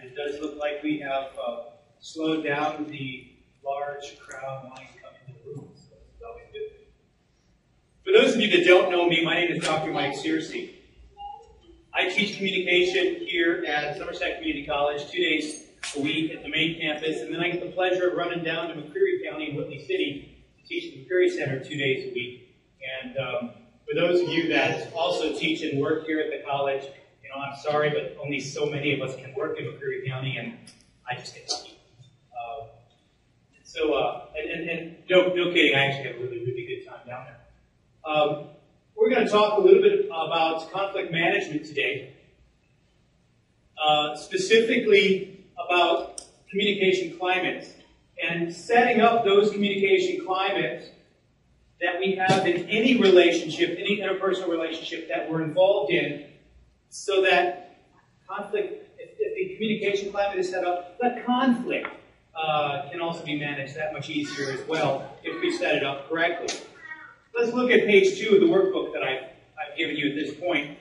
it does look like we have slowed down the large crowd wanting to come into the room. So it's always good. For those of you that don't know me, my name is Dr. Mike Searcy. I teach communication here at Somerset Community College 2 days a week at the main campus, and then I get the pleasure of running down to McCreary County in Whitley City to teach at the McCreary Center 2 days a week. And for those of you that also teach and work here at the college, I'm sorry, but only so many of us can work in McCreary County, and I just get lucky. No kidding, I actually have a really, really good time down there. We're going to talk a little bit about conflict management today, specifically about communication climates and setting up those communication climates that we have in any relationship, any interpersonal relationship that we're involved in, so that conflict, if the communication climate is set up, that conflict can also be managed that much easier as well if we set it up correctly. Let's look at page 2 of the workbook that I've given you at this point.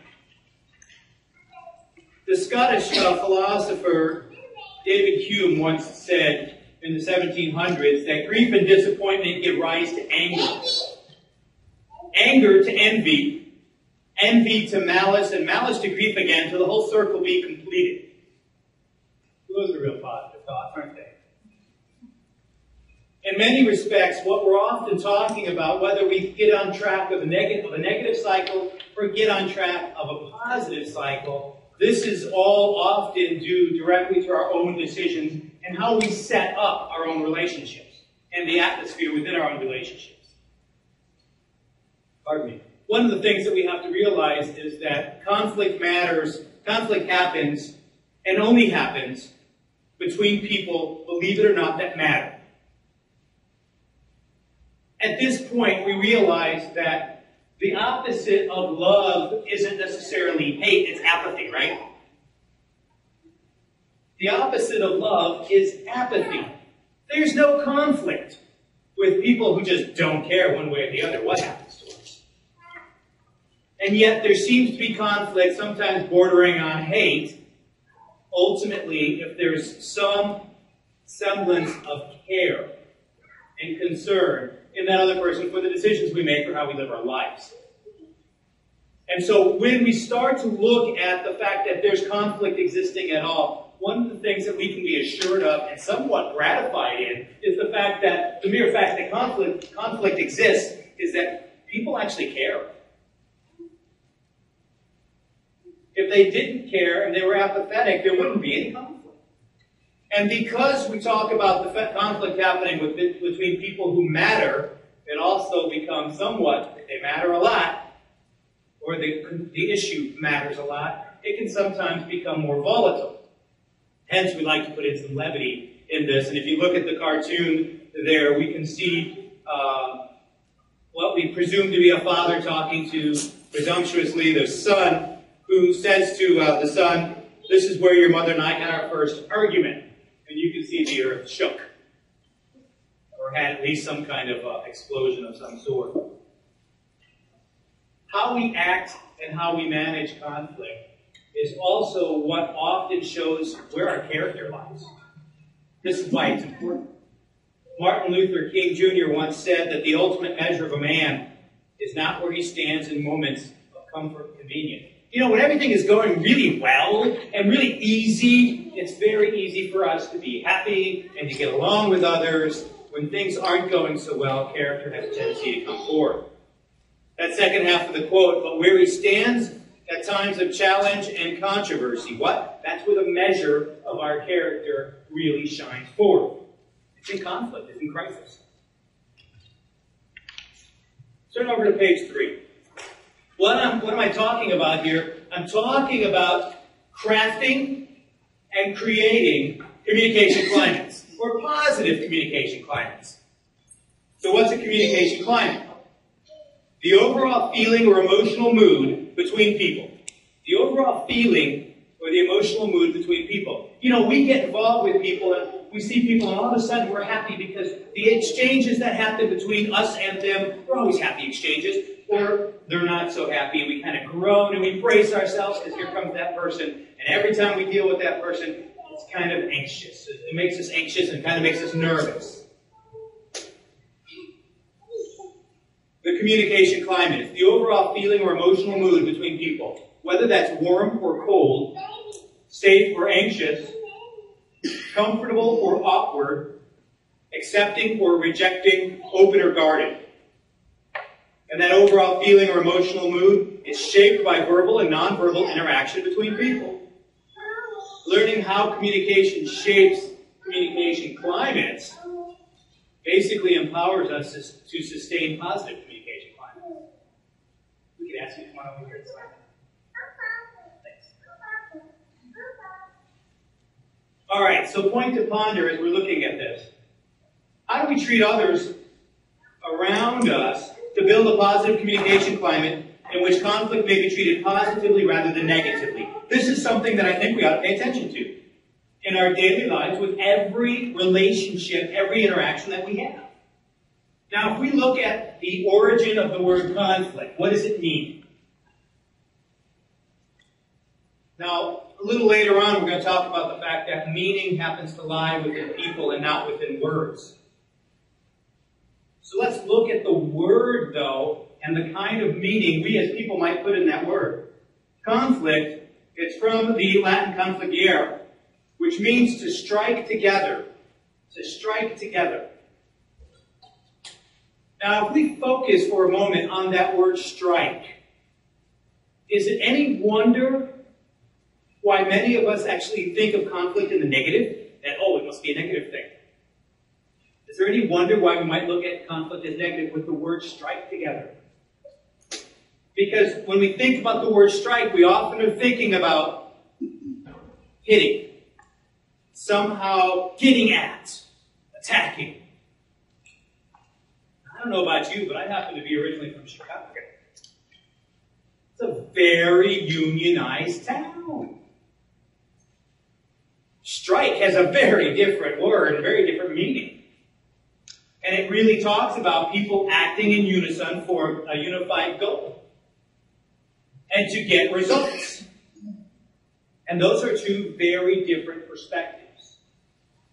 The Scottish philosopher David Hume once said in the 1700s that grief and disappointment give rise to anger. Anger to envy, envy to malice, and malice to grief again, till the whole circle be completed. Those are real positive thoughts, aren't they? In many respects, what we're often talking about, whether we get on track of a negative cycle or get on track of a positive cycle, this is all often due directly to our own decisions and how we set up our own relationships and the atmosphere within our own relationships. Pardon me. One of the things that we have to realize is that conflict happens, and only happens, between people, believe it or not, that matter. At this point, we realize that the opposite of love isn't necessarily hate, it's apathy, right? The opposite of love is apathy. There's no conflict with people who just don't care one way or the other what happens to us. And yet there seems to be conflict, sometimes bordering on hate, ultimately if there's some semblance of care and concern in that other person for the decisions we make or how we live our lives. And so when we start to look at the fact that there's conflict existing at all, one of the things that we can be assured of and somewhat gratified in is the fact that the mere fact that conflict exists is that people actually care. If they didn't care and they were apathetic, there wouldn't be any conflict. And because we talk about the conflict happening between people who matter, it also becomes somewhat, if they matter a lot, or the issue matters a lot, it can sometimes become more volatile. Hence, we like to put in some levity in this. And if you look at the cartoon there, we can see what we presume to be a father talking to, presumptuously, the son, who says to the son, "This is where your mother and I had our first argument." And you can see the earth shook, or had at least some kind of explosion of some sort. How we act and how we manage conflict is also what often shows where our character lies. This is why it's important. Martin Luther King Jr. once said that the ultimate measure of a man is not where he stands in moments of comfort and convenience. When everything is going really well and really easy, it's very easy for us to be happy and to get along with others. When things aren't going so well, character has a tendency to come forward. That second half of the quote, "But where he stands at times of challenge and controversy," what? That's where the measure of our character really shines forward. It's in conflict, it's in crisis. Turn over to page 3. What am I talking about here? I'm talking about crafting and creating communication climates, or positive communication climates. So what's a communication climate? The overall feeling or emotional mood between people. The overall feeling or the emotional mood between people. We get involved with people and we see people and all of a sudden we're happy because the exchanges that happen between us and them, we're always happy exchanges. Or they're not so happy, and we kind of groan and we brace ourselves because here comes that person. And every time we deal with that person, it's kind of anxious. It makes us anxious and kind of makes us nervous. The communication climate is the overall feeling or emotional mood between people, whether that's warm or cold, safe or anxious, comfortable or awkward, accepting or rejecting, open or guarded. And that overall feeling or emotional mood is shaped by verbal and nonverbal interaction between people. Learning how communication shapes communication climates basically empowers us to sustain positive communication climates. We could ask you to come on over here and sign. Thanks. All right, so point to ponder as we're looking at this. How do we treat others around us to build a positive communication climate in which conflict may be treated positively rather than negatively? This is something that I think we ought to pay attention to in our daily lives with every relationship, every interaction that we have. Now, if we look at the origin of the word conflict, what does it mean? Now, a little later on, we're going to talk about the fact that meaning happens to lie within people and not within words. So let's look at the word, though, and the kind of meaning we as people might put in that word. Conflict, it's from the Latin confligere, which means to strike together. To strike together. Now, if we focus for a moment on that word strike, is it any wonder why many of us actually think of conflict in the negative? That, oh, it must be a negative thing. Is there any wonder why we might look at conflict as negative with the word strike together? Because when we think about the word strike, we often are thinking about hitting, somehow getting at, attacking. I don't know about you, but I happen to be originally from Chicago. It's a very unionized town. Strike has a very different word, a very different meaning. And it really talks about people acting in unison for a unified goal. And to get results. And those are two very different perspectives.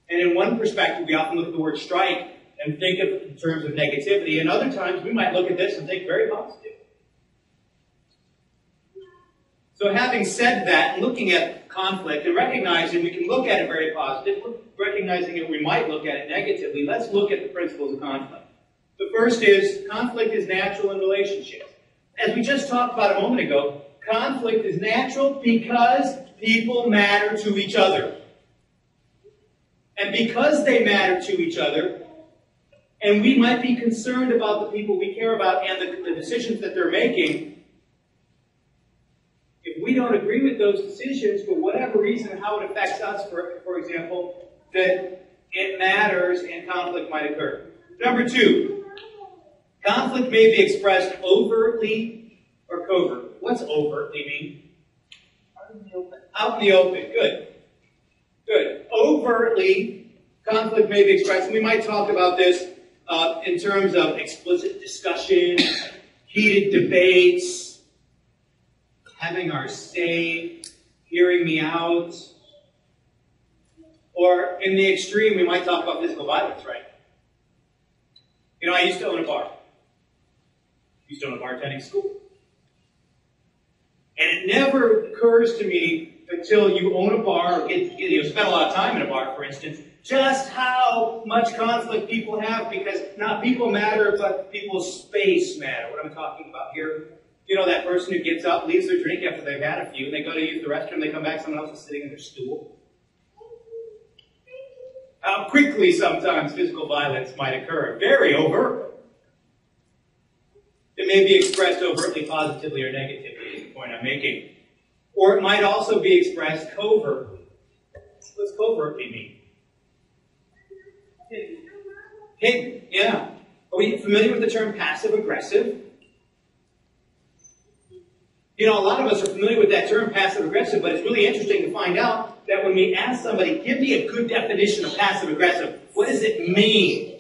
And in one perspective, we often look at the word strike and think of it in terms of negativity. And other times, we might look at this and think very positive. So having said that, looking at conflict and recognizing we can look at it very positive, recognizing that we might look at it negatively, let's look at the principles of conflict. The first is, conflict is natural in relationships. As we just talked about a moment ago, conflict is natural because people matter to each other. And because they matter to each other, and we might be concerned about the people we care about and the decisions that they're making, if we don't agree with those decisions for whatever reason, how it affects us, for example, then it matters and conflict might occur. Number two, conflict may be expressed overtly or covertly. What's overtly mean? Out in the open. Out in the open. Good. Good. Overtly, conflict may be expressed, and we might talk about this in terms of explicit discussion, heated debates, having our say, hearing me out. Or in the extreme, we might talk about physical violence, right? You know, I used to own a bar. I used to own a bartending school. And it never occurs to me until you own a bar or spend a lot of time in a bar, for instance, just how much conflict people have, because not people matter, but people's space matter. What I'm talking about here, you know, that person who gets up, leaves their drink after they've had a few, and they go to use the restroom, they come back, someone else is sitting in their stool. How quickly sometimes physical violence might occur. Very overt. It may be expressed overtly, positively, or negatively, is the point I'm making. Or it might also be expressed covertly. What's covertly mean? Hidden, yeah. Are we familiar with the term passive-aggressive? You know, a lot of us are familiar with that term, passive-aggressive, but it's really interesting to find out that when we ask somebody, give me a good definition of passive-aggressive, what does it mean?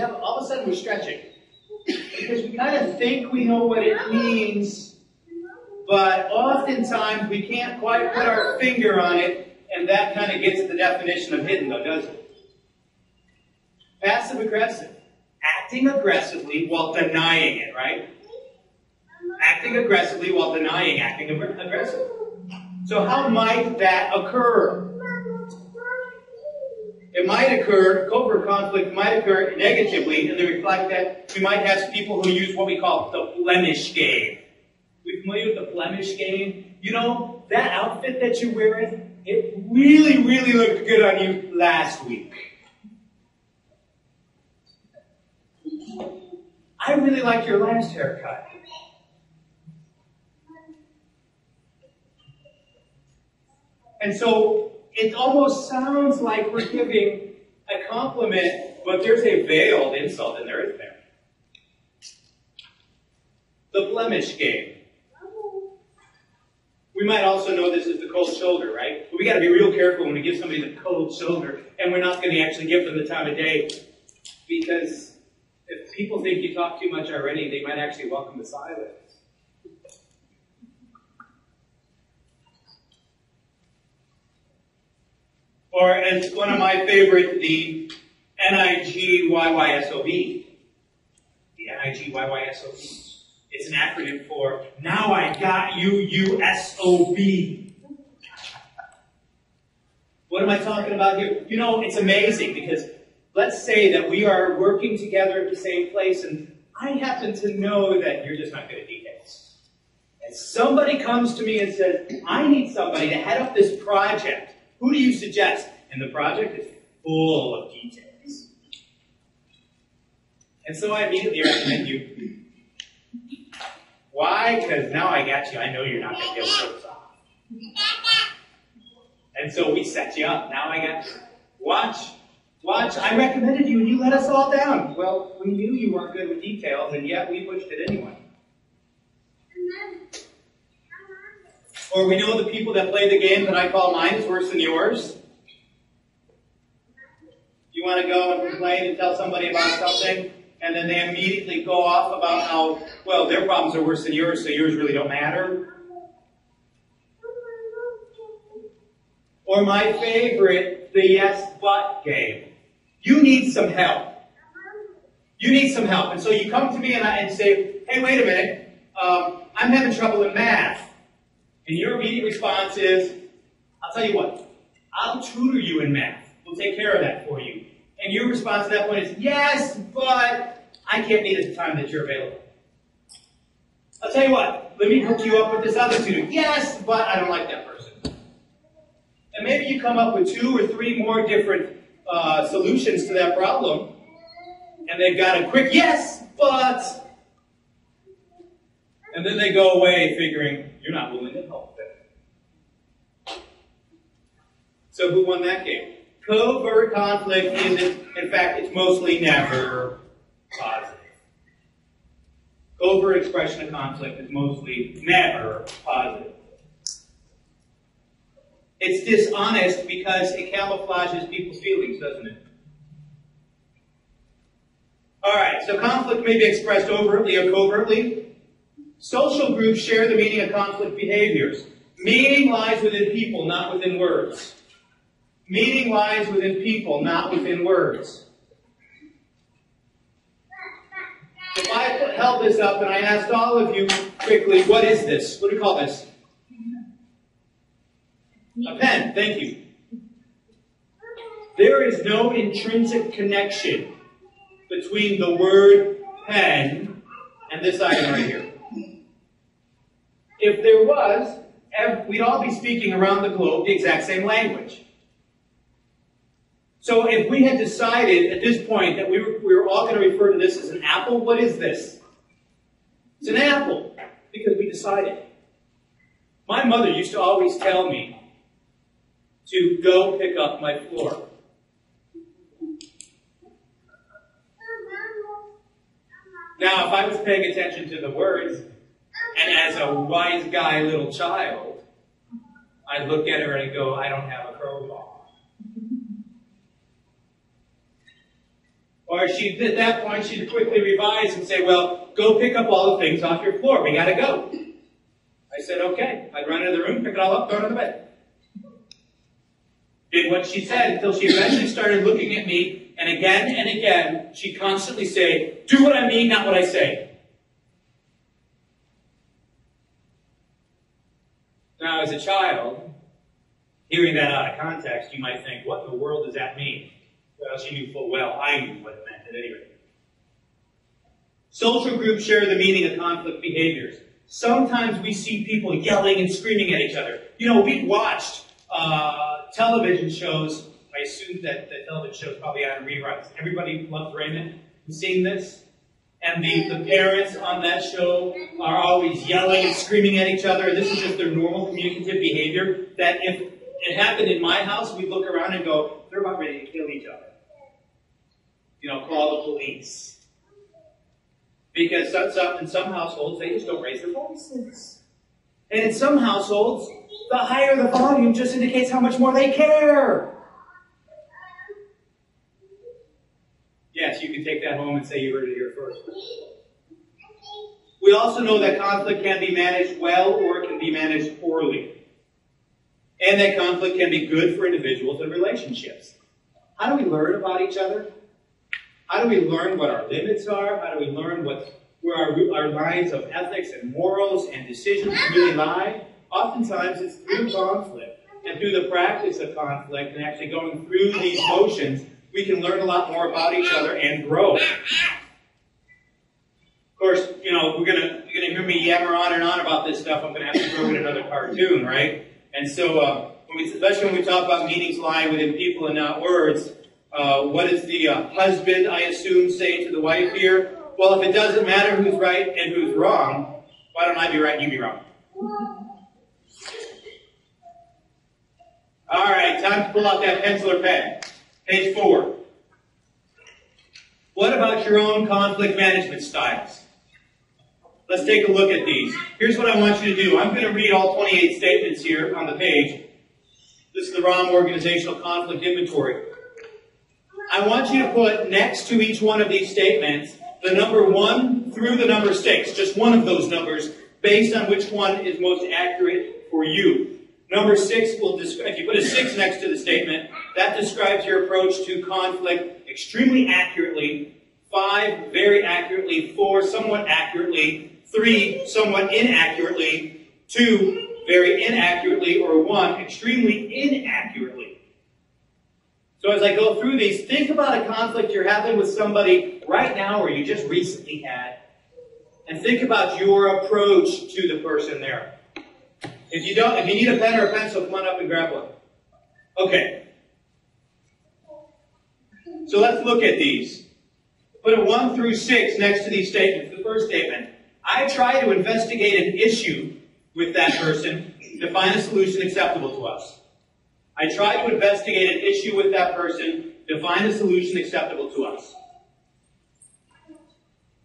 All of a sudden we're stretching. Because we kind of think we know what it means, but oftentimes we can't quite put our finger on it And that kind of gets at the definition of hidden, though, doesn't it? Passive-aggressive. Acting aggressively while denying it, right? Acting aggressively while denying acting aggressive. So how might that occur? It might occur, covert conflict might occur negatively, and they reflect that we might have people who use what we call the blemish game. We familiar with the blemish game? You know, that outfit that you're wearing, it really, really looked good on you last week. I really like your last haircut. And so it almost sounds like we're giving a compliment, but there's a veiled insult in there, isn't there? The blemish game. We might also know this as the cold shoulder, right? But we got to be real careful when we give somebody the cold shoulder, and we're not going to actually give them the time of day, because if people think you talk too much already, they might actually welcome the silence. Or as one of my favorite, the NIGYYSOB. The NIGYYSOB. It's an acronym for Now I Got You, USOB. What am I talking about here? You know, it's amazing because let's say that we are working together at the same place and I happen to know that you're just not good at details. And somebody comes to me and says, I need somebody to head up this project. Who do you suggest? And the project is full of details. And so I immediately recommend you. Why? Because now I got you. I know you're not going to be able to pull this off. And so we set you up. Now I got you. Watch. I recommended you and you let us all down. Well, we knew you weren't good with details, and yet we pushed it anyway. Or we know the people that play the game that I call mine is worse than yours. You want to go and complain and tell somebody about something, and then they immediately go off about how, well, their problems are worse than yours, so yours really don't matter. Or my favorite, the yes but game. You need some help. You need some help. And so you come to me and say, hey, wait a minute, I'm having trouble in math. And your immediate response is, I'll tell you what, I'll tutor you in math. We'll take care of that for you. And your response at that point is, yes, but I can't meet at the time that you're available. I'll tell you what, let me hook you up with this other tutor. Yes, but I don't like that person. And maybe you come up with 2 or 3 more different solutions to that problem. And they've got a quick yes, but... And then they go away figuring, you're not willing to help them. So who won that game? Covert conflict isn't, in fact, it's mostly never positive. Covert expression of conflict is mostly never positive. It's dishonest because it camouflages people's feelings, doesn't it? Alright, so conflict may be expressed overtly or covertly. Social groups share the meaning of conflict behaviors. Meaning lies within people, not within words. Meaning lies within people, not within words. If I held this up and I asked all of you quickly, what is this? What do we call this? A pen, thank you. There is no intrinsic connection between the word pen and this item right here. If there was, we'd all be speaking around the globe the exact same language. So if we had decided at this point that we were all going to refer to this as an apple, what is this? It's an apple, because we decided. My mother used to always tell me to go pick up my floor. Now, if I was paying attention to the words, and as a wise guy little child, I'd look at her and I'd go, I don't have a crowbar. Or at that point, she'd quickly revise and say, well, go pick up all the things off your floor. We gotta go. I said, okay. I'd run into the room, pick it all up, throw it in the bed. did what she said until she eventually started looking at me, and again, she'd constantly say, do what I mean, not what I say. Now, as a child, hearing that out of context, you might think, what in the world does that mean? Well, she knew full well I knew what it meant at any rate. Social groups share the meaning of conflict behaviors. Sometimes we see people yelling and screaming at each other. You know, we've watched television shows. I assume that the television shows probably on reruns. Everybody loves Raymond. You've seen this? And the parents on that show are always yelling and screaming at each other. This is just their normal communicative behavior. That if it happened in my house, we'd look around and go, they're about ready to kill each other. You know, call the police. Because in some households, they just don't raise their voices. And in some households, the higher the volume just indicates how much more they care. Yes, you can take that home and say you heard it here first. We also know that conflict can be managed well or it can be managed poorly. And that conflict can be good for individuals and relationships. How do we learn about each other? How do we learn what our limits are? How do we learn where our lines of ethics and morals and decisions really lie? Oftentimes it's through conflict. And through the practice of conflict and actually going through these motions, we can learn a lot more about each other and grow. Of course, you know, you're gonna hear me yammer on and on about this stuff. I'm gonna have to throw in another cartoon, right? And so, especially when we talk about meanings lie within people and not words, what does the husband, I assume, say to the wife here? Well, if it doesn't matter who's right and who's wrong, why don't I be right and you be wrong? All right, time to pull out that pencil or pen. Page 4. What about your own conflict management styles? Let's take a look at these. Here's what I want you to do. I'm going to read all 28 statements here on the page. This is the ROM Organizational Conflict Inventory. I want you to put next to each one of these statements the number 1 through the number 6, just one of those numbers, based on which one is most accurate for you. Number 6 will describe, if you put a 6 next to the statement, that describes your approach to conflict extremely accurately, 5 very accurately, 4 somewhat accurately, 3 somewhat inaccurately, 2 very inaccurately, or 1 extremely inaccurately. So as I go through these, think about a conflict you're having with somebody right now or you just recently had, and think about your approach to the person there. If you need a pen or a pencil, come on up and grab one. Okay. So let's look at these. Put a 1 through 6 next to these statements. The first statement, I try to investigate an issue with that person to find a solution acceptable to us. I try to investigate an issue with that person to find a solution acceptable to us.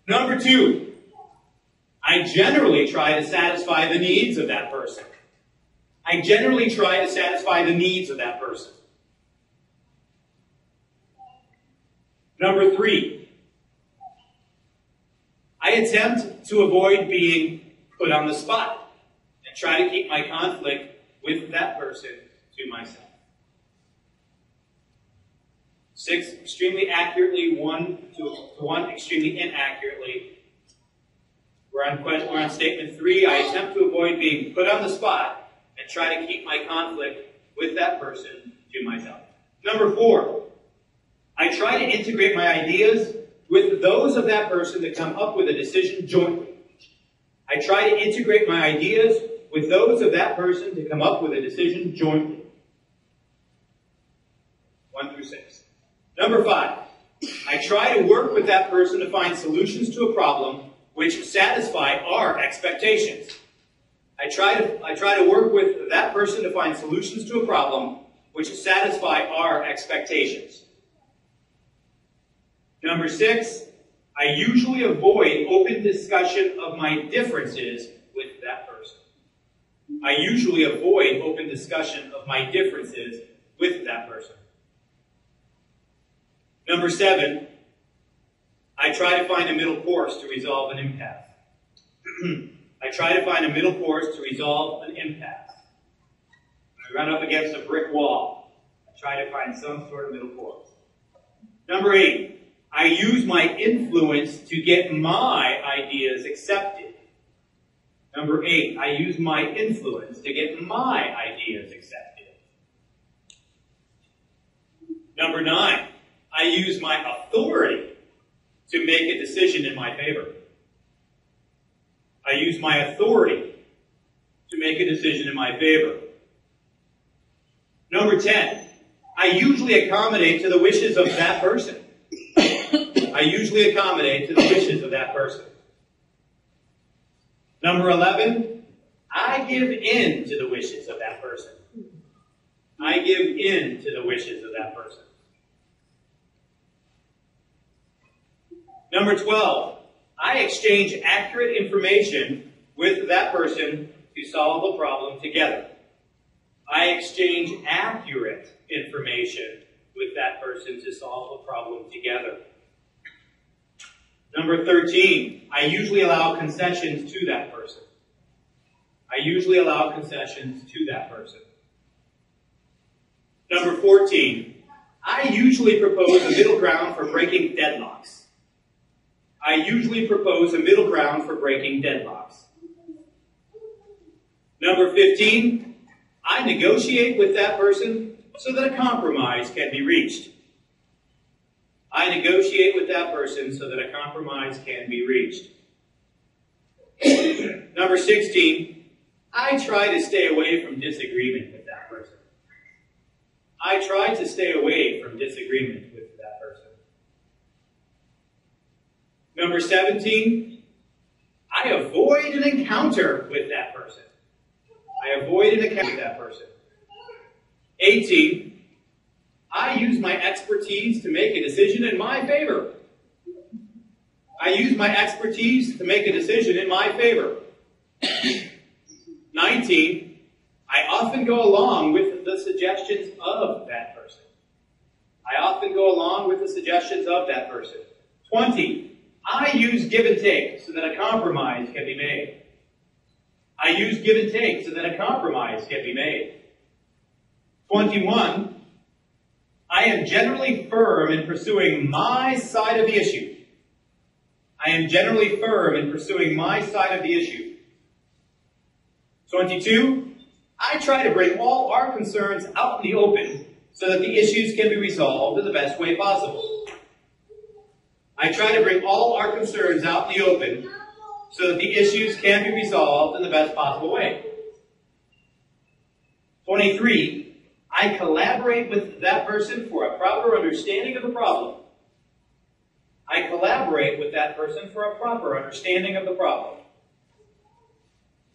Number 2, I generally try to satisfy the needs of that person. I generally try to satisfy the needs of that person. Number 3, I attempt to avoid being put on the spot and try to keep my conflict with that person to myself. 6, extremely accurately, 1 extremely inaccurately. We're on statement 3, I attempt to avoid being put on the spot and try to keep my conflict with that person to myself. Number 4, I try to integrate my ideas with those of that person to come up with a decision jointly. I try to integrate my ideas with those of that person to come up with a decision jointly. 1 through 6. Number 5, I try to work with that person to find solutions to a problem which satisfy our expectations. I try to work with that person to find solutions to a problem which satisfy our expectations. Number 6, I usually avoid open discussion of my differences with that person. I usually avoid open discussion of my differences with that person. Number 7, I try to find a middle course to resolve an impasse. I try to find a middle course to resolve an impasse. When I run up against a brick wall, I try to find some sort of middle course. Number 8, I use my influence to get my ideas accepted. Number 8, I use my influence to get my ideas accepted. Number 9, I use my authority to make a decision in my favor. I use my authority to make a decision in my favor. Number 10, I usually accommodate to the wishes of that person. I usually accommodate to the wishes of that person. Number 11, I give in to the wishes of that person. I give in to the wishes of that person. Number 12, I exchange accurate information with that person to solve a problem together. I exchange accurate information with that person to solve a problem together. Number 13, I usually allow concessions to that person. I usually allow concessions to that person. Number 14, I usually propose a middle ground for breaking deadlocks. I usually propose a middle ground for breaking deadlocks. Number 15, I negotiate with that person so that a compromise can be reached. I negotiate with that person so that a compromise can be reached. Number 16, I try to stay away from disagreement with that person. I try to stay away from disagreement with that person. Number 17, I avoid an encounter with that person. I avoid an encounter with that person. 18, I use my expertise to make a decision in my favor. I use my expertise to make a decision in my favor. 19, I often go along with the suggestions of that person. I often go along with the suggestions of that person. 20, I use give and take so that a compromise can be made. I use give and take so that a compromise can be made. 21, I am generally firm in pursuing my side of the issue. I am generally firm in pursuing my side of the issue. 22, I try to bring all our concerns out in the open so that the issues can be resolved in the best way possible. I try to bring all our concerns out in the open so that the issues can be resolved in the best possible way. 23, I collaborate with that person for a proper understanding of the problem. I collaborate with that person for a proper understanding of the problem.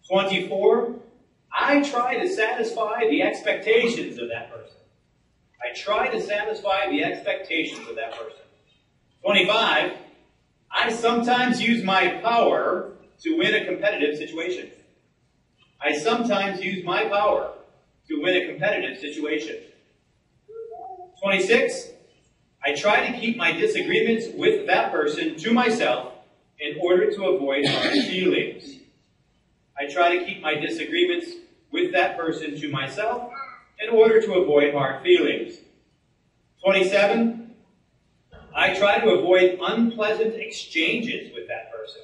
24, I try to satisfy the expectations of that person. I try to satisfy the expectations of that person. 25, I sometimes use my power to win a competitive situation. I sometimes use my power to win a competitive situation. 26, I try to keep my disagreements with that person to myself in order to avoid hard feelings. I try to keep my disagreements with that person to myself in order to avoid hard feelings. 27, I try to avoid unpleasant exchanges with that person.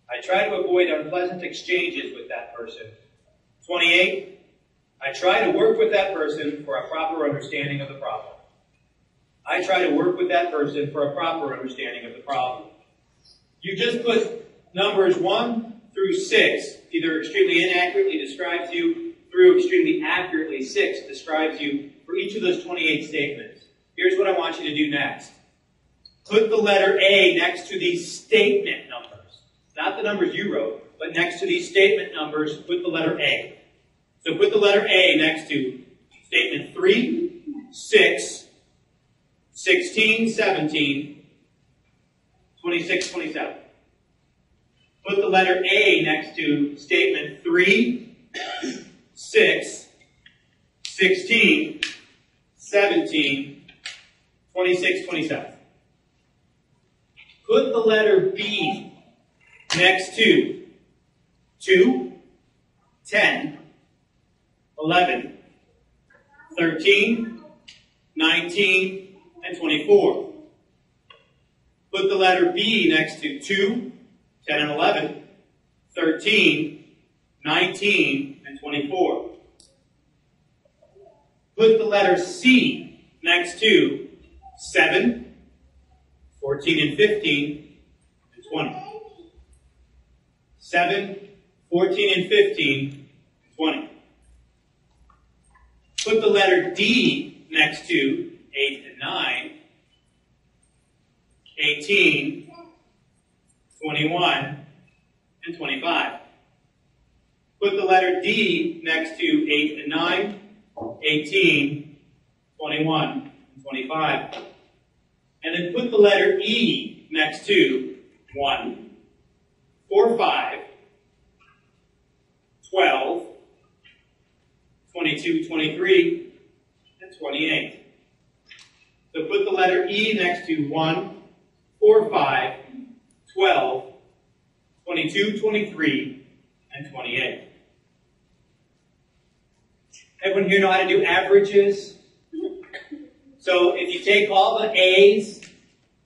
I try to avoid unpleasant exchanges with that person. 28, I try to work with that person for a proper understanding of the problem. I try to work with that person for a proper understanding of the problem. You just put numbers 1 through 6, either extremely inaccurately describes you, through extremely accurately 6 describes you for each of those 28 statements. Here's what I want you to do next. Put the letter A next to these statement numbers. Not the numbers you wrote, but next to these statement numbers, put the letter A. So put the letter A next to statement 3, 6, 16, 17, 26, 27. Put the letter A next to statement 3, 6, 16, 17, 26, 27. Put the letter B next to 2, 10, 11, 13, 19, and 24. Put the letter B next to 2, 10, and 11, 13, 19, and 24. Put the letter C next to 7, 14, and 15, and 20. 7, 14, and 15, and 20. Put the letter D next to 8 and 9, 18, 21, and 25. Put the letter D next to 8 and 9, 18, 21, and 25. And then put the letter E next to 1, 4, 5, 12, 22, 23, and 28. So put the letter E next to 1, 4, 5, 12, 22, 23, and 28. Everyone here know how to do averages? So if you take all the A's,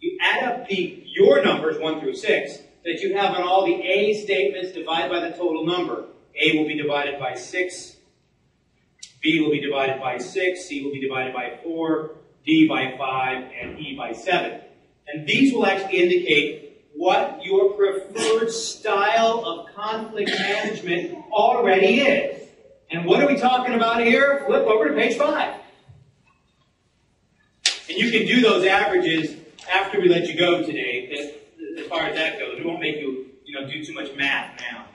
you add up your numbers, 1 through 6, that you have on all the A statements, divide by the total number. A will be divided by 6, B will be divided by 6, C will be divided by 4, D by 5, and E by 7. And these will actually indicate what your preferred style of conflict management already is. And what are we talking about here? Flip over to page 5. And you can do those averages after we let you go today, as far as that goes. We won't make you, do too much math now.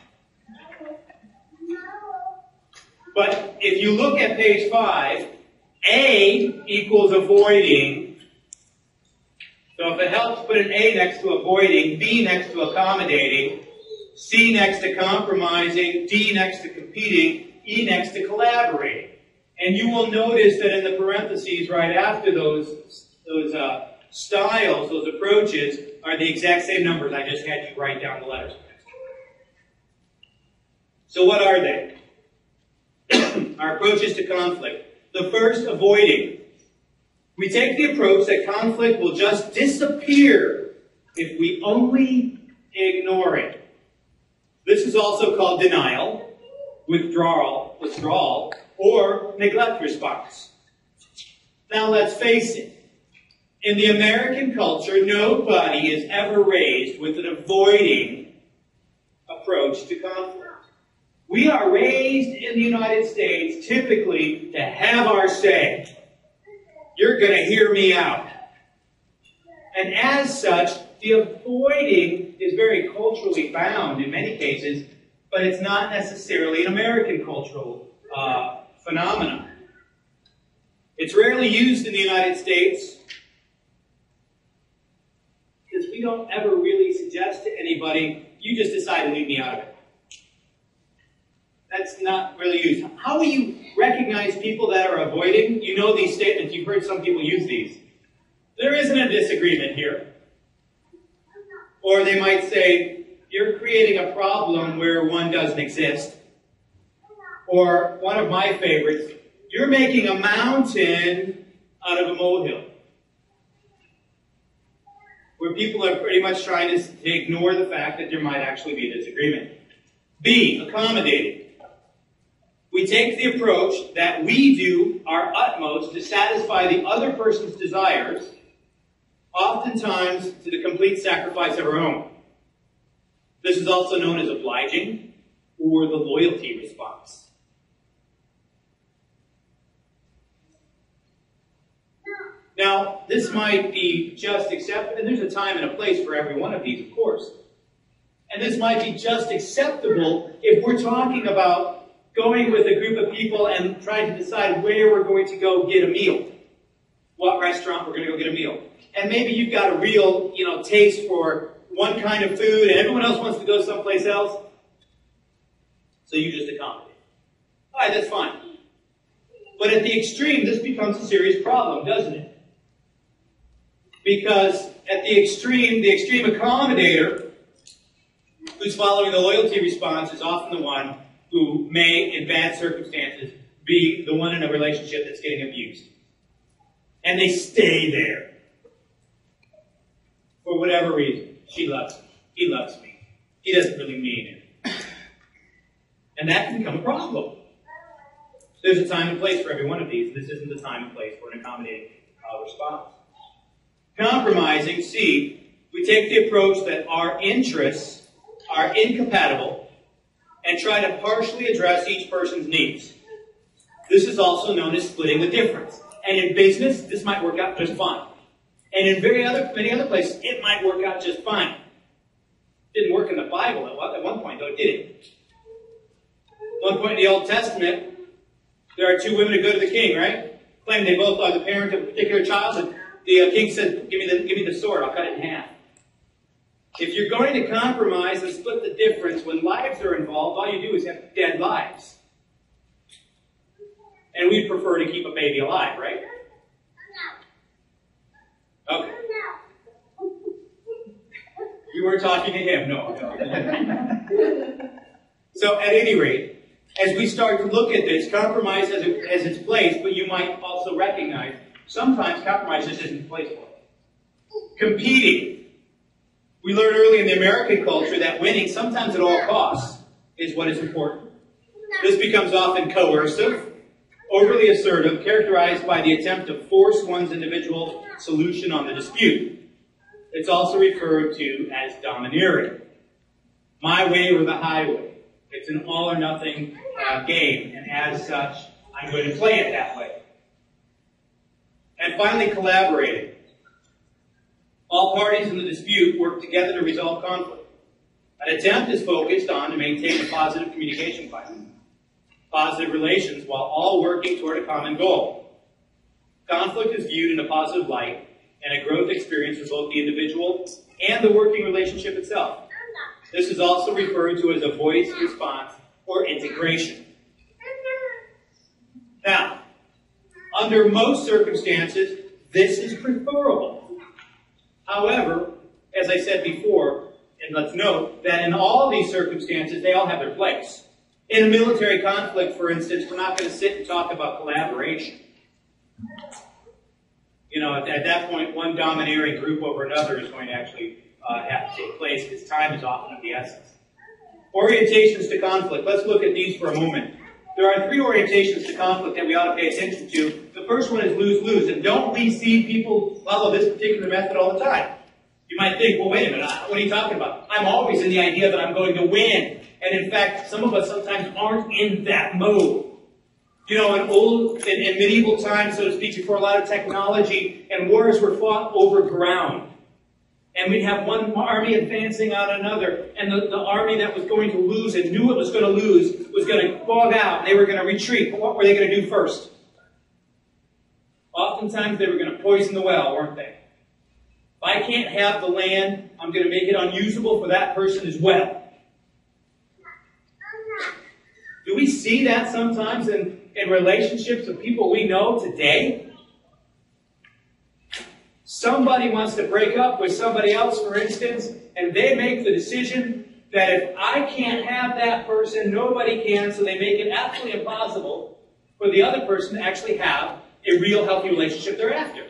But if you look at page 5, A equals avoiding. So if it helps, put an A next to avoiding, B next to accommodating, C next to compromising, D next to competing, E next to collaborating. And you will notice that in the parentheses right after those styles, those approaches, are the exact same numbers. I just had you write down the letters. So what are they? Our approaches to conflict. The first, avoiding. We take the approach that conflict will just disappear if we only ignore it. This is also called denial, withdrawal, or neglect response. Now let's face it. In the American culture, nobody is ever raised with an avoiding approach to conflict. We are raised in the United States typically to have our say. You're going to hear me out. And as such, the avoiding is very culturally bound in many cases, but it's not necessarily an American cultural phenomenon. It's rarely used in the United States because we don't ever really suggest to anybody, you just decide to leave me out of it. That's not really used. How will you recognize people that are avoiding? You know these statements. You've heard some people use these. There isn't a disagreement here. Or they might say, you're creating a problem where one doesn't exist. Or one of my favorites, you're making a mountain out of a molehill. Where people are pretty much trying to ignore the fact that there might actually be a disagreement. B, accommodating. We take the approach that we do our utmost to satisfy the other person's desires, oftentimes to the complete sacrifice of our own. This is also known as obliging or the loyalty response. Now, this might be just acceptable, and there's a time and a place for every one of these, of course. And this might be just acceptable if we're talking about going with a group of people and trying to decide where we're going to go get a meal. What restaurant we're going to go get a meal. And maybe you've got a real, taste for one kind of food and everyone else wants to go someplace else. So you just accommodate. All right, that's fine. But at the extreme, this becomes a serious problem, doesn't it? Because at the extreme accommodator who's following the loyalty response is often the one who may, in bad circumstances, be the one in a relationship that's getting abused. And they stay there. For whatever reason. She loves me. He loves me. He doesn't really mean it. And that can become a problem. There's a time and place for every one of these. This isn't the time and place for an accommodating response. Compromising, C, we take the approach that our interests are incompatible and try to partially address each person's needs. This is also known as splitting the difference. And in business, this might work out just fine. And in many other places, it might work out just fine. Didn't work in the Bible at one point, though, did it? At one point in the Old Testament, there are two women who go to the king, right? Claim they both are the parent of a particular child, and the king said, give me the sword, I'll cut it in half. If you're going to compromise and split the difference, when lives are involved, all you do is have dead lives. And we'd prefer to keep a baby alive, right? Okay. You weren't talking to him, no. So at any rate, as we start to look at this, compromise has its place, but you might also recognize sometimes compromise just isn't the place for it. Competing. We learned early in the American culture that winning, sometimes at all costs, is what is important. This becomes often coercive, overly assertive, characterized by the attempt to force one's individual solution on the dispute. It's also referred to as domineering. My way or the highway. It's an all or nothing game, and as such, I'm going to play it that way. And finally, collaborating. All parties in the dispute work together to resolve conflict. An attempt is focused on to maintain a positive communication climate, positive relations, while all working toward a common goal. Conflict is viewed in a positive light, and a growth experience for both the individual and the working relationship itself. This is also referred to as a voice response or integration. Now, under most circumstances, this is preferable. However, as I said before, and let's note that in all these circumstances, they all have their place. In a military conflict, for instance, we're not going to sit and talk about collaboration. You know, at that point, one domineering group over another is going to actually have to take place because time is often of the essence. Orientations to conflict. Let's look at these for a moment. There are three orientations to conflict that we ought to pay attention to. The first one is lose-lose. And don't we see people follow this particular method all the time? You might think, well, wait a minute, what are you talking about? I'm always in the idea that I'm going to win. And in fact, some of us sometimes aren't in that mode. You know, in medieval times, so to speak, before a lot of technology, and wars were fought over ground. And we'd have one army advancing on another, and the army that was going to lose and knew it was going to lose was going to bog out, and they were going to retreat. But what were they going to do first? Oftentimes they were going to poison the well, weren't they? If I can't have the land, I'm going to make it unusable for that person as well. Do we see that sometimes in relationships with people we know today? Somebody wants to break up with somebody else, for instance, and they make the decision that if I can't have that person, nobody can, so they make it absolutely impossible for the other person to actually have a real healthy relationship thereafter.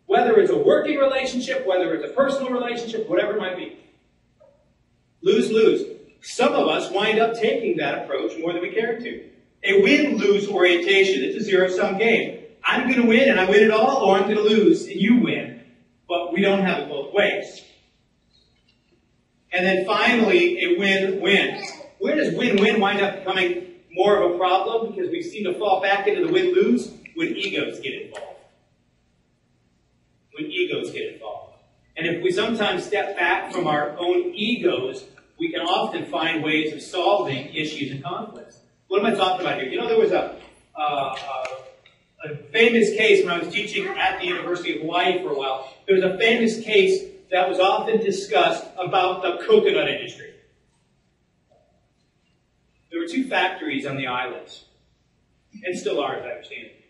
Whether it's a working relationship, whether it's a personal relationship, whatever it might be. Lose-lose. Some of us wind up taking that approach more than we care to. A win-lose orientation. It's a zero-sum game. I'm going to win and I win it all, or I'm going to lose and you win. But we don't have it both ways. And then finally, a win-win. Where does win-win wind up becoming more of a problem? Because we seem to fall back into the win-lose when egos get involved. When egos get involved. And if we sometimes step back from our own egos, we can often find ways of solving issues and conflicts. What am I talking about here? You know, there was a famous case when I was teaching at the University of Hawaii for a while. There was a famous case that was often discussed about the coconut industry. There were two factories on the islands, and still are, as I understand it.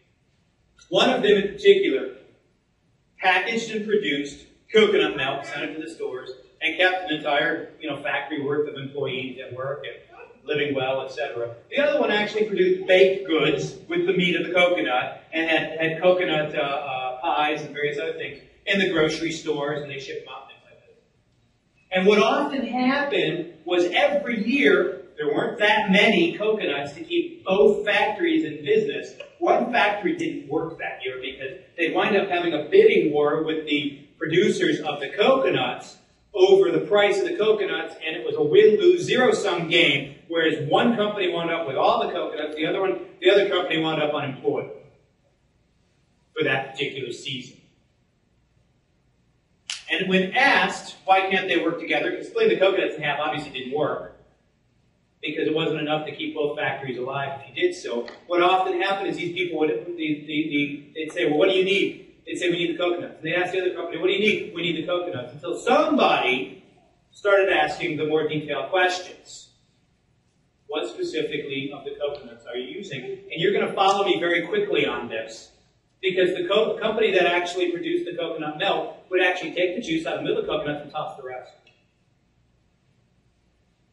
One of them in particular packaged and produced coconut milk, sent it to the stores, and kept an entire factory worth of employees at work. And living well, etc. The other one actually produced baked goods with the meat of the coconut and had coconut pies and various other things in the grocery stores, and they shipped them out and things like this. And what often happened was every year there weren't that many coconuts to keep both factories in business. One factory didn't work that year because they wind up having a bidding war with the producers of the coconuts over the price of the coconuts, and it was a win-lose, zero-sum game, whereas one company wound up with all the coconuts, the other company wound up unemployed for that particular season. And when asked, why can't they work together, because splitting the coconuts in half obviously didn't work, because it wasn't enough to keep both factories alive if you did so. What often happened is these people they'd say, well, what do you need? They'd say, we need the coconuts. And they'd ask the other company, what do you need? We need the coconuts. Until somebody started asking the more detailed questions. What specifically of the coconuts are you using? And you're going to follow me very quickly on this. Because the company that actually produced the coconut milk would actually take the juice out of the middle of the coconuts and toss the rest.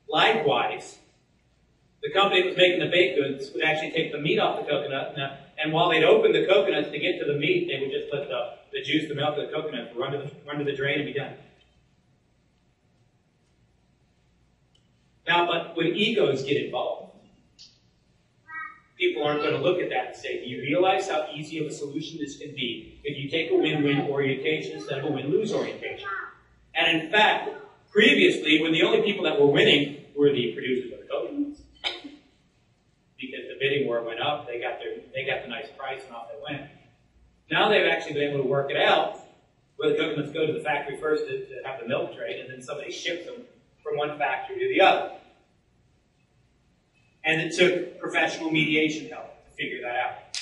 Likewise, the company that was making the baked goods would actually take the meat off the coconut, and while they'd open the coconuts to get to the meat, they would just let the juice, the milk of the coconut run to the drain and be done. Now, but when egos get involved, people aren't going to look at that and say, do you realize how easy of a solution this can be if you take a win-win orientation instead of a win-lose orientation? And in fact, previously, when the only people that were winning were the producers of the coconuts, because the bidding war went up, they got the nice price, and off they went. Now they've actually been able to work it out, where the coconuts go to the factory first to have the milk trade, and then somebody ships them from one factory to the other. And it took professional mediation help to figure that out.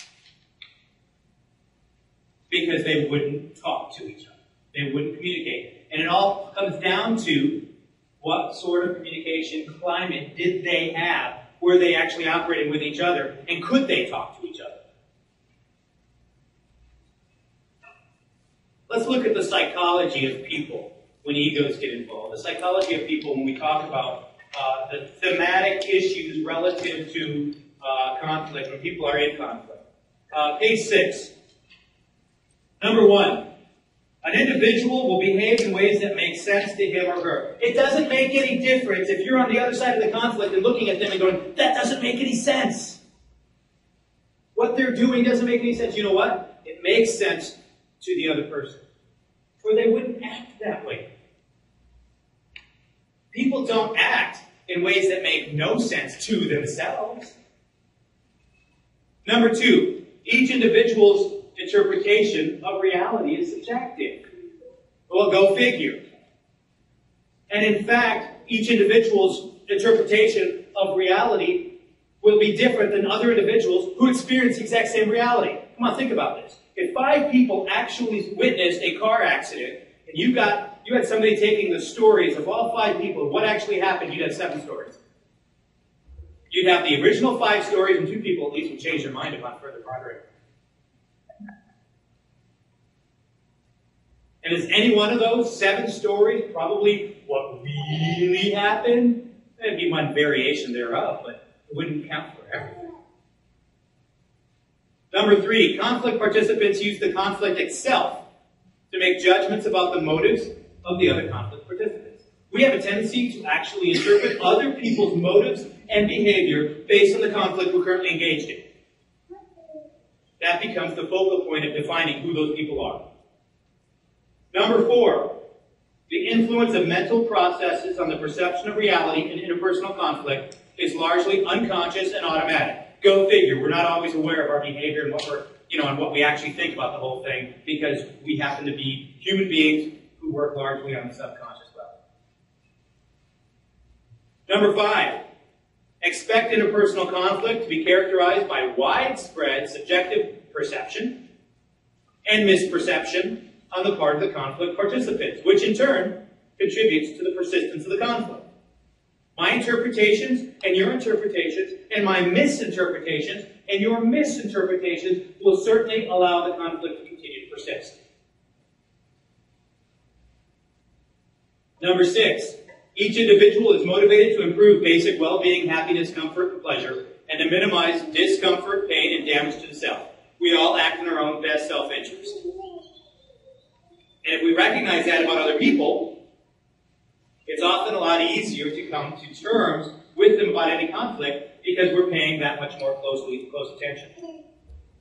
Because they wouldn't talk to each other. They wouldn't communicate. And it all comes down to what sort of communication climate did they have? Were they actually operating with each other? And could they talk to each other? Let's look at the psychology of people when egos get involved. The psychology of people when we talk about the thematic issues relative to conflict, when people are in conflict. Page 6. Number 1. An individual will behave in ways that make sense to him or her. It doesn't make any difference if you're on the other side of the conflict and looking at them and going, that doesn't make any sense. What they're doing doesn't make any sense. You know what? It makes sense to the other person. Or they wouldn't act that way. People don't act in ways that make no sense to themselves. Number 2, each individual's interpretation of reality is subjective. Well, go figure. And in fact, each individual's interpretation of reality will be different than other individuals who experience the exact same reality. Come on, think about this. If 5 people actually witnessed a car accident, and you had somebody taking the stories of all 5 people, what actually happened, you'd have 7 stories. You'd have the original 5 stories, and 2 people at least would change their mind upon further pondering. And is any one of those 7 stories probably what really happened? There'd be one variation thereof, but it wouldn't count for everything. Number 3, conflict participants use the conflict itself to make judgments about the motives of the other conflict participants. We have a tendency to actually interpret other people's motives and behavior based on the conflict we're currently engaged in. That becomes the focal point of defining who those people are. Number 4, the influence of mental processes on the perception of reality in interpersonal conflict is largely unconscious and automatic. Go figure. We're not always aware of our behavior and what we actually think about the whole thing, because we happen to be human beings who work largely on the subconscious level. Number 5, expect interpersonal conflict to be characterized by widespread subjective perception and misperception on the part of the conflict participants, which in turn contributes to the persistence of the conflict. My interpretations and your interpretations and my misinterpretations and your misinterpretations will certainly allow the conflict to continue to persist. Number 6, Each individual is motivated to improve basic well-being, happiness, comfort, and pleasure, and to minimize discomfort, pain, and damage to the self. We all act in our own best self-interest. And if we recognize that about other people, it's often a lot easier to come to terms with them about any conflict because we're paying that much more close attention.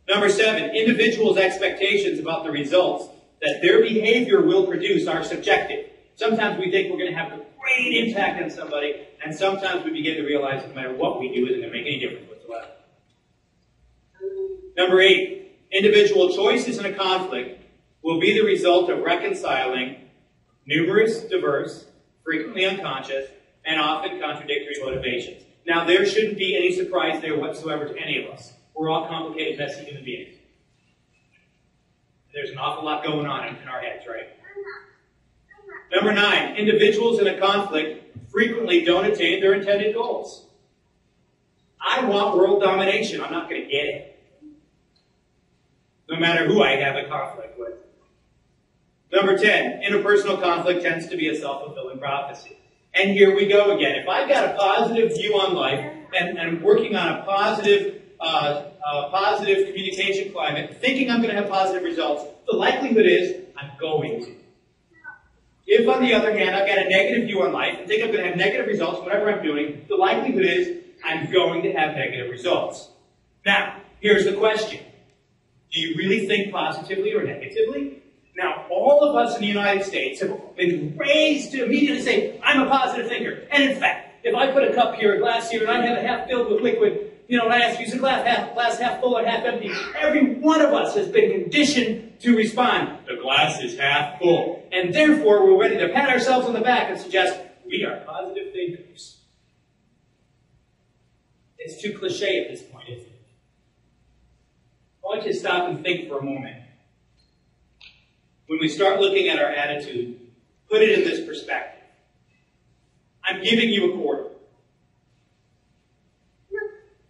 Number 7, individuals' expectations about the results that their behavior will produce are subjective. Sometimes we think we're going to have a great impact on somebody, and sometimes we begin to realize that no matter what we do, it isn't going to make any difference whatsoever. Number 8, individual choices in a conflict will be the result of reconciling numerous, diverse, frequently unconscious, and often contradictory motivations. Now, there shouldn't be any surprise there whatsoever to any of us. We're all complicated, messy human beings. There's an awful lot going on in our heads, right? Number 9, individuals in a conflict frequently don't attain their intended goals. I want world domination. I'm not going to get it. No matter who I have a conflict with. Number 10, interpersonal conflict tends to be a self-fulfilling prophecy. And here we go again. If I've got a positive view on life and I'm working on a positive communication climate, thinking I'm going to have positive results, the likelihood is I'm going to. If, on the other hand, I've got a negative view on life and think I'm going to have negative results whatever I'm doing, the likelihood is I'm going to have negative results. Now, here's the question. Do you really think positively or negatively? Now, all of us in the United States have been raised to immediately say, I'm a positive thinker. And in fact, if I put a cup here, a glass here, and I have it half filled with liquid, and I ask you, is the glass half full or half empty? Every one of us has been conditioned to respond, the glass is half full. And therefore, we're ready to pat ourselves on the back and suggest, we are positive thinkers. It's too cliche at this point, isn't it? I want you to stop and think for a moment. When we start looking at our attitude, put it in this perspective. I'm giving you a quarter.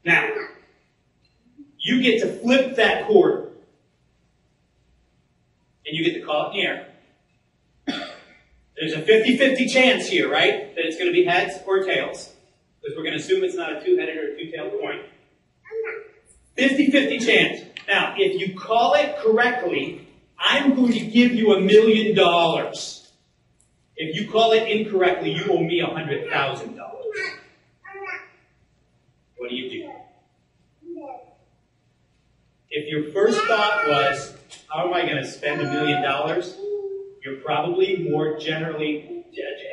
Now, you get to flip that quarter. And you get to call it in the air. There's a 50-50 chance here, right? That it's going to be heads or tails. Because we're going to assume it's not a two-headed or a two-tailed coin. 50-50 chance. Now, if you call it correctly, I'm going to give you $1 million. If you call it incorrectly, you owe me $100,000. What do you do? If your first thought was, how am I going to spend $1 million? You're probably more generally,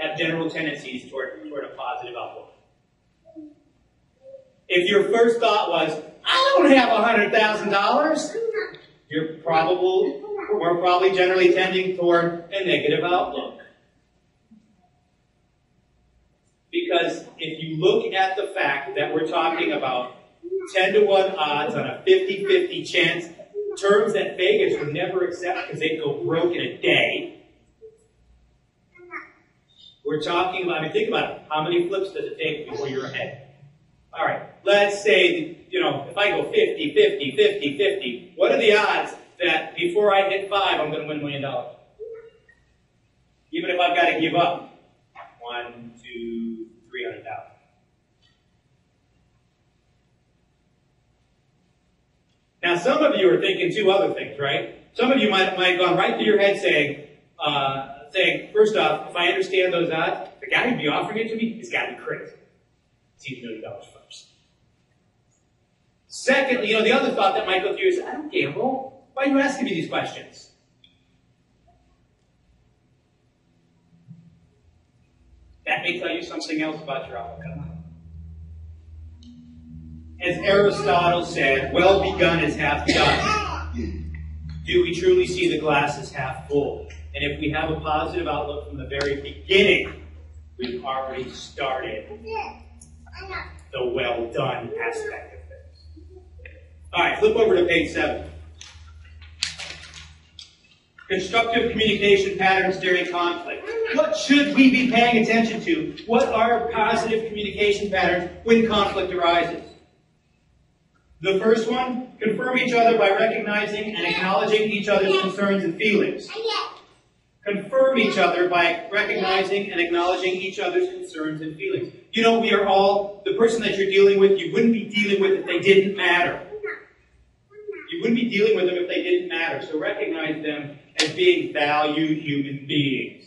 have general tendencies toward a positive outlook. If your first thought was, I don't have $100,000, we're probably generally tending toward a negative outlook. Because if you look at the fact that we're talking about 10-to-1 odds on a 50-50 chance, terms that Vegas would never accept because they'd go broke in a day. We're talking about, think about it, how many flips does it take before you're ahead? All right, let's say, if I go 50, 50, 50, 50, what are the odds that before I hit 5, I'm going to win $1 million? Even if I've got to give up 1, 2, 300,000. Now, some of you are thinking two other things, right? Some of you might have gone right through your head saying, first off, if I understand those odds, the guy who'd be offering it to me has got to be crazy. It's $1 million first. Secondly, the other thought that might go through is, I don't gamble. Why are you asking me these questions? That may tell you something else about your outlook on life. As Aristotle said, well begun is half done. Do we truly see the glass as half full? And if we have a positive outlook from the very beginning, we've already started the well done aspect of things. All right, flip over to page 7. Constructive communication patterns during conflict. What should we be paying attention to? What are positive communication patterns when conflict arises? The first one, confirm each other by recognizing and acknowledging each other's concerns and feelings. Confirm each other by recognizing and acknowledging each other's concerns and feelings. You know, we are all, the person that you're dealing with, you wouldn't be dealing with if they didn't matter. You wouldn't be dealing with them if they didn't matter. So recognize them as being valued human beings.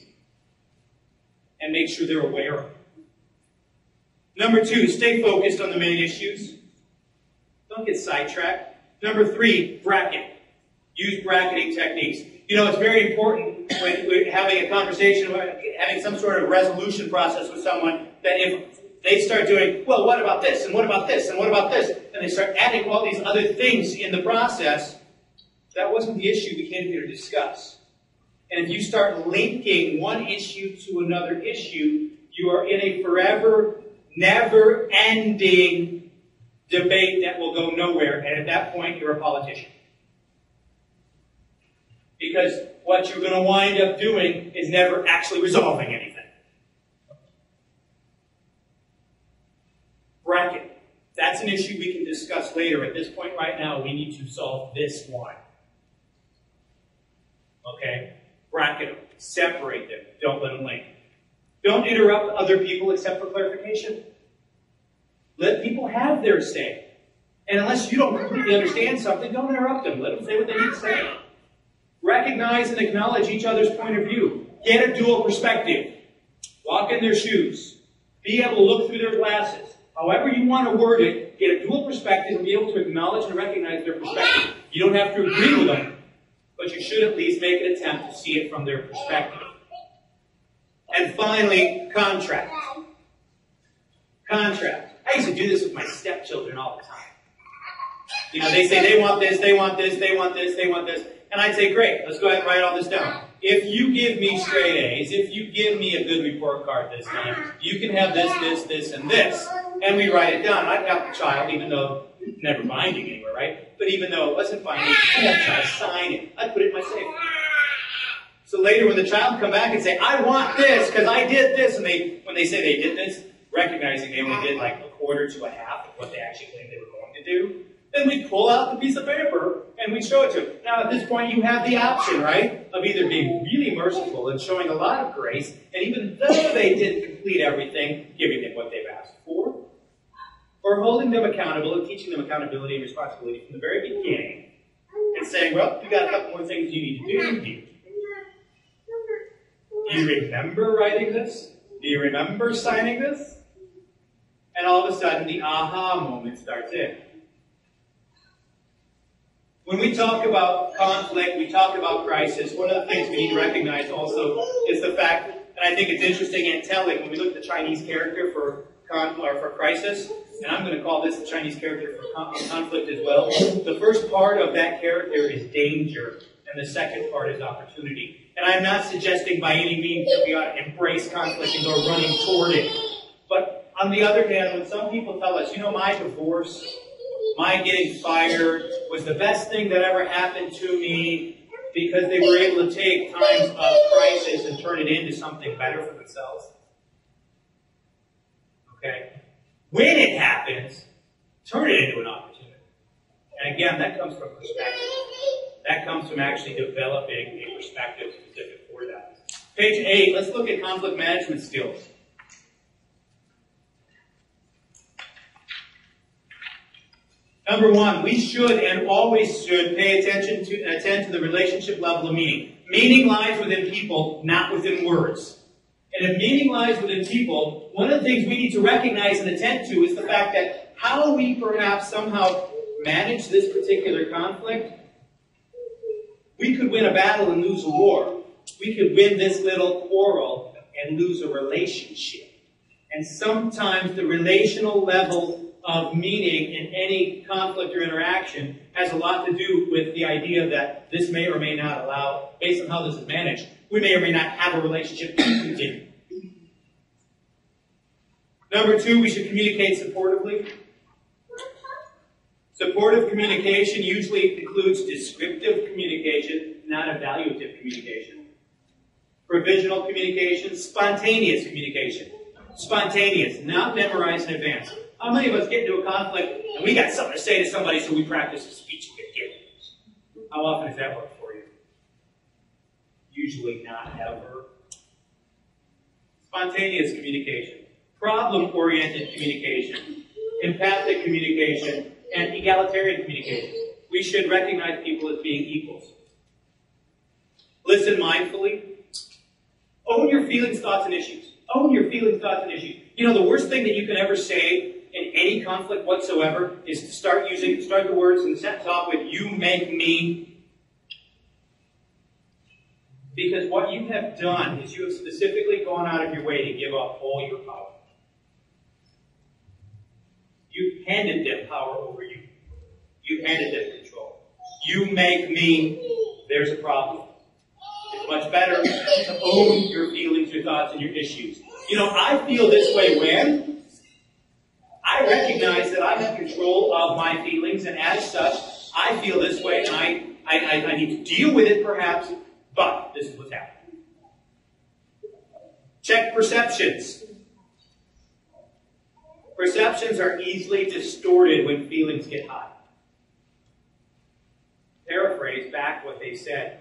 And make sure they're aware of it. Number 2, stay focused on the main issues. Don't get sidetracked. Number 3, bracket. Use bracketing techniques. You know, it's very important when we're having a conversation, having some sort of resolution process with someone, that if they start doing, well, what about this, and what about this, and what about this, and they start adding all these other things in the process, that wasn't the issue we came here to discuss. And if you start linking one issue to another issue, you are in a forever, never-ending debate that will go nowhere, and at that point, you're a politician. Because what you're going to wind up doing is never actually resolving anything. Bracket. That's an issue we can discuss later. At this point right now, we need to solve this one. Okay? Bracket them. Separate them. Don't let them link. Don't interrupt other people except for clarification. Let people have their say. And unless you don't completely understand something, don't interrupt them. Let them say what they need to say. Recognize and acknowledge each other's point of view. Get a dual perspective. Walk in their shoes. Be able to look through their glasses. However you want to word it, get a dual perspective and be able to acknowledge and recognize their perspective. You don't have to agree with them, but you should at least make an attempt to see it from their perspective. And finally, contract. Contract. I used to do this with my stepchildren all the time. You know, they say they want this, they want this, they want this, they want this. And I'd say, great, let's go ahead and write all this down. If you give me straight A's, if you give me a good report card this time, you can have this, this, this, and this. And we write it down. I'd have the child, even though it's never binding anywhere, right? But even though it wasn't binding, I'd have the child sign it. I'd put it in my safe. So later when the child would come back and say, I want this because I did this, and when they say they did this, recognizing they only did like a quarter to a half of what they actually claimed they were going to do, then we'd pull out the piece of paper and we'd show it to them. Now, at this point, you have the option, right, of either being really merciful and showing a lot of grace, and even though they didn't complete everything, giving them what they've asked for, or holding them accountable and teaching them accountability and responsibility from the very beginning, and saying, well, you got a couple more things you need to do here. Do you remember writing this? Do you remember signing this? And all of a sudden, the aha moment starts in. When we talk about conflict, we talk about crisis, one of the things we need to recognize also is the fact, and I think it's interesting and telling, when we look at the Chinese character for crisis, and I'm going to call this the Chinese character for conflict as well, the first part of that character is danger, and the second part is opportunity. And I'm not suggesting by any means that we ought to embrace conflict and go running toward it. But on the other hand, when some people tell us, you know, my divorce, my getting fired was the best thing that ever happened to me because they were able to take times of crisis and turn it into something better for themselves. Okay? When it happens, turn it into an opportunity. And again, that comes from perspective. That comes from actually developing a perspective specific for that. Page 8, let's look at conflict management skills. Number 1, we should and always should pay attention to and attend to the relationship level of meaning. Meaning lies within people, not within words. And if meaning lies within people, one of the things we need to recognize and attend to is the fact that how we perhaps somehow manage this particular conflict. We could win a battle and lose a war. We could win this little quarrel and lose a relationship. And sometimes the relational level of meaning in any conflict or interaction has a lot to do with the idea that this may or may not allow, based on how this is managed, we may or may not have a relationship to continue. Number 2, we should communicate supportively. Supportive communication usually includes descriptive communication, not evaluative communication. Provisional communication, spontaneous communication. Spontaneous, not memorized in advance. How many of us get into a conflict and we got something to say to somebody, so we practice a speech and get given? How often does that work for you? Usually not ever. Spontaneous communication, problem-oriented communication, empathic communication, and egalitarian communication. We should recognize people as being equals. Listen mindfully. Own your feelings, thoughts, and issues. Own your feelings, thoughts, and issues. You know, the worst thing that you can ever say in any conflict whatsoever is to start the words in the sentence off with, "You make me." Because what you have done is you have specifically gone out of your way to give up all your power. You've handed them power over you. You've handed them control. You make me, there's a problem. It's much better to own your feelings, your thoughts, and your issues. You know, I feel this way when I recognize that I have control of my feelings, and as such, I feel this way, and I need to deal with it perhaps, but this is what's happening. Check perceptions. Perceptions are easily distorted when feelings get high. Paraphrase back what they said.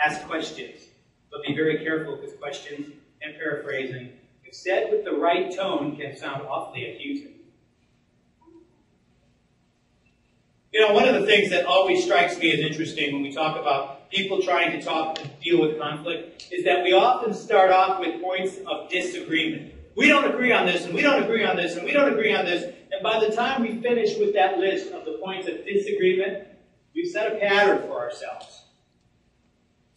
Ask questions, but be very careful because questions and paraphrasing, if said with the right tone, can sound awfully accusing. You know, one of the things that always strikes me as interesting when we talk about people trying to talk and deal with conflict is that we often start off with points of disagreement. We don't agree on this, and we don't agree on this, and we don't agree on this. And by the time we finish with that list of the points of disagreement, we've set a pattern for ourselves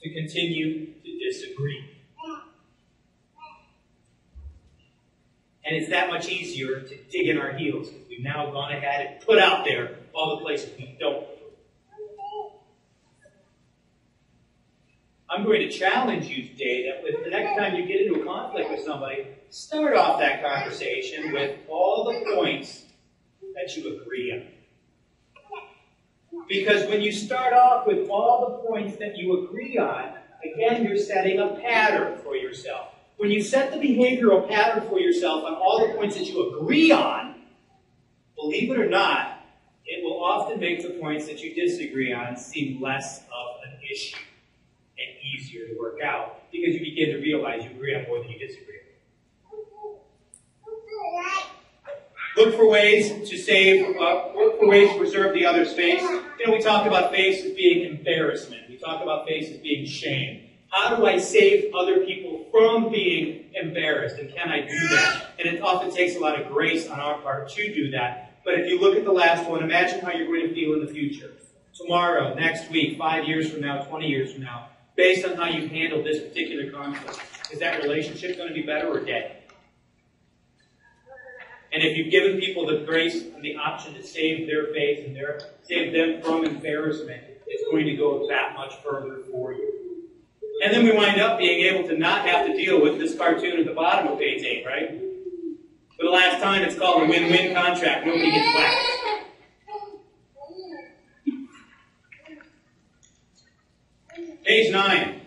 to continue to disagree. And it's that much easier to dig in our heels because we've now gone ahead and put out there all the places we don't. I'm going to challenge you today that with the next time you get into a conflict with somebody, start off that conversation with all the points that you agree on. Because when you start off with all the points that you agree on, again, you're setting a pattern for yourself. When you set the behavioral pattern for yourself on all the points that you agree on, believe it or not, it will often make the points that you disagree on seem less of an issue and easier to work out because you begin to realize you agree on more than you disagree. Look for ways to preserve the other's face. You know, we talk about face as being embarrassment. We talk about face as being shame. How do I save other people from being embarrassed? And can I do that? And it often takes a lot of grace on our part to do that. But if you look at the last one, imagine how you're going to feel in the future. Tomorrow, next week, 5 years from now, 20 years from now, based on how you handle this particular conflict. Is that relationship going to be better or dead? And if you've given people the grace and the option to save their face and save them from embarrassment, it's going to go that much further for you. And then we wind up being able to not have to deal with this cartoon at the bottom of page 8, right? For the last time, it's called a win-win contract. Nobody gets whacked. Page 9.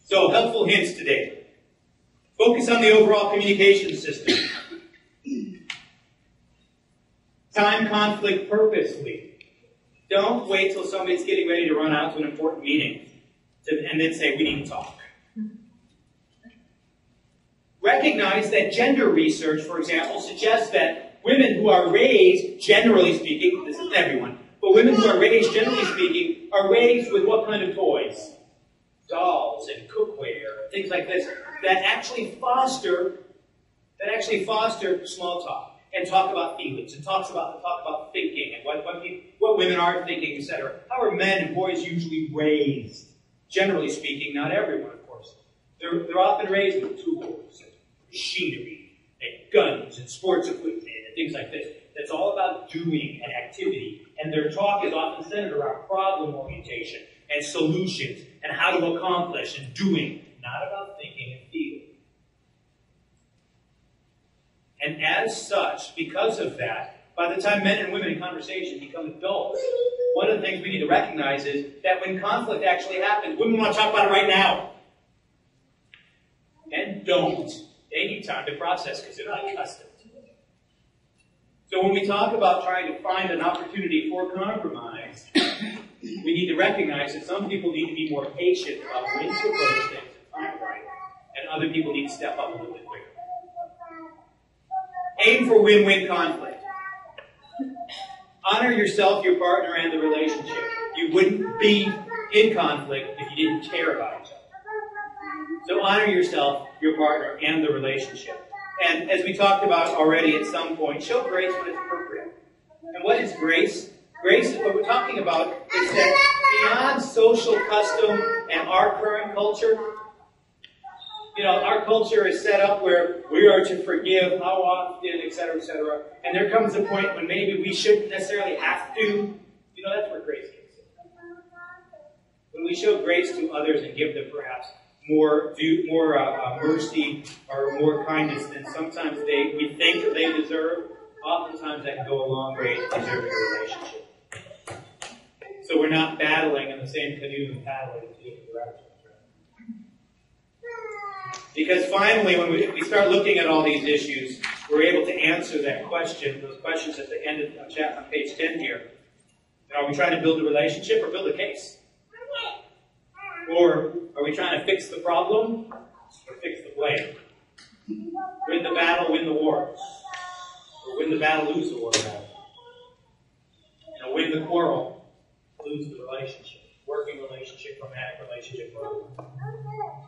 So, helpful hints today. Focus on the overall communication system. Time conflict purposely. Don't wait till somebody's getting ready to run out to an important meeting and then say, we need to talk. Recognize that gender research, for example, suggests that women who are raised, generally speaking, this isn't everyone, but women who are raised, generally speaking, are raised with what kind of toys? Dolls and cookware, and things like this, that actually foster small talk. And talk about feelings, and talk about thinking, and what women are thinking, etc. How are men and boys usually raised? Generally speaking, not everyone, of course. They're often raised with tools, and machinery, and guns, and sports equipment, and things like this. That's all about doing and activity. And their talk is often centered around problem orientation, and solutions, and how to accomplish, and doing, not about thinking and feeling. And as such, because of that, by the time men and women in conversation become adults, one of the things we need to recognize is that when conflict actually happens, women want to talk about it right now. Men don't. They need time to process because they're not accustomed to it. So when we talk about trying to find an opportunity for compromise, we we need to recognize that some people need to be more patient about when to approach things and time right, and other people need to step up a little bit quicker. Aim for win-win conflict. Honor yourself, your partner, and the relationship. You wouldn't be in conflict if you didn't care about each other. So honor yourself, your partner, and the relationship. And as we talked about already at some point, show grace when it's appropriate. And what is grace? Grace, what we're talking about, is that beyond social custom and our current culture, our culture is set up where we are to forgive how often, etc., etc. And there comes a point when maybe we shouldn't necessarily have to. That's where grace kicks in. When we show grace to others and give them perhaps more mercy or more kindness than sometimes we think that they deserve, oftentimes that can go a long way to preserving a relationship. So we're not battling in the same canoe and paddling in different directions. Because finally, when we start looking at all these issues, we're able to answer that question, those questions at the end of on page 10 here. Are we trying to build a relationship or build a case? Or are we trying to fix the problem or fix the blame? Win the battle, win the war. Or win the battle, lose the war. Win the quarrel, lose the relationship. Working relationship, romantic relationship.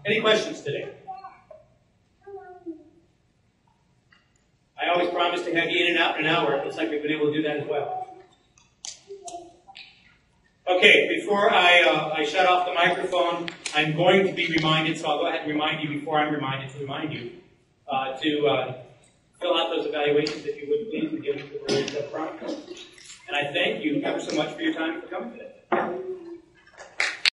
Any questions today? I always promise to have you in and out in an hour. It looks like we've been able to do that as well. Okay, before I shut off the microphone, I'm going to be reminded, so I'll go ahead and remind you before I'm reminded to remind you to fill out those evaluations, if you would please, and give them to the up front. And I thank you ever so much for your time for coming today.